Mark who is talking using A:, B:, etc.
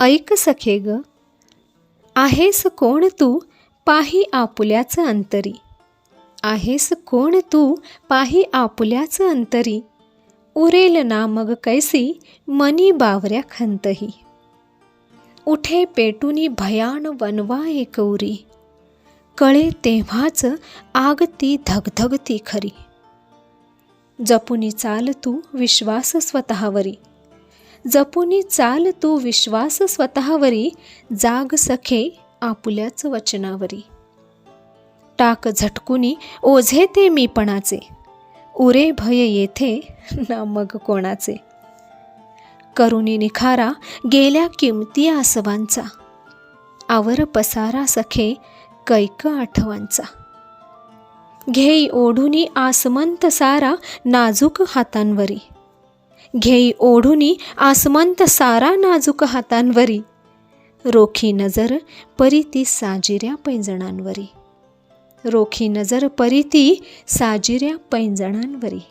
A: ऐक सखे ग, आहेस कोण तू पाही आपुल्याच अंतरी. आहेस कोण तू पाही आपुल्याच अंतरी. उरेल ना मग कैसी मनी बावऱ्या खंतही. उठे पेटुनी भयान वनवा एक उरी. कळे तेव्हाच आग ती धगधगती खरी. जपुनी चाल तू विश्वास स्वतःवरी. जपुनी चाल तू विश्वास स्वतःवरी. जाग सखे आपुल्याच वचनावरी. टाक झटकुनी ओझे ते मीपणाचे. उरे भय येथे ना मग कोणाचे. करुणी निखारा गेल्या किमती आसवांचा. आवर पसारा सखे कैक आठवांचा. घेई ओढुनी आसमंत सारा नाजूक हातांवरी. घेई ओढुनी आसमंत सारा नाजूक हातांवरी. रोखी नजर परी ती साजिऱ्या पैंजणांवरी. रोखी नजर परी ती साजिऱ्या पैंजणांवरी.